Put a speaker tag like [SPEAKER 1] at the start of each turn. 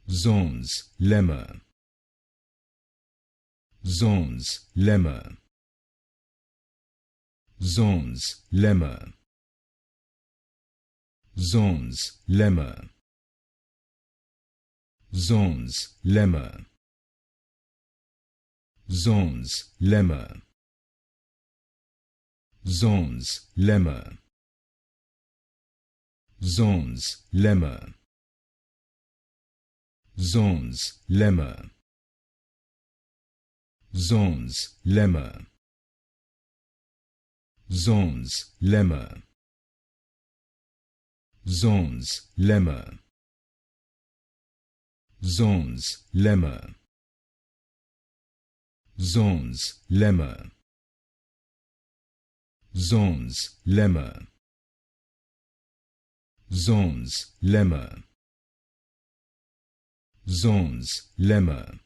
[SPEAKER 1] Zorn's Lemma. Zorn's Lemma. Zorn's Lemma. Zorn's Lemma. Zorn's Lemma. Zorn's Lemma. Zorn's Lemma. Zorn's Lemma. Zorn's Lemma. Zorn's Lemma. Zorn's Lemma. Zorn's Lemma. Zorn's Lemma. Zorn's Lemma. Zorn's Lemma. Zorn's Lemma. Zorn's Lemma.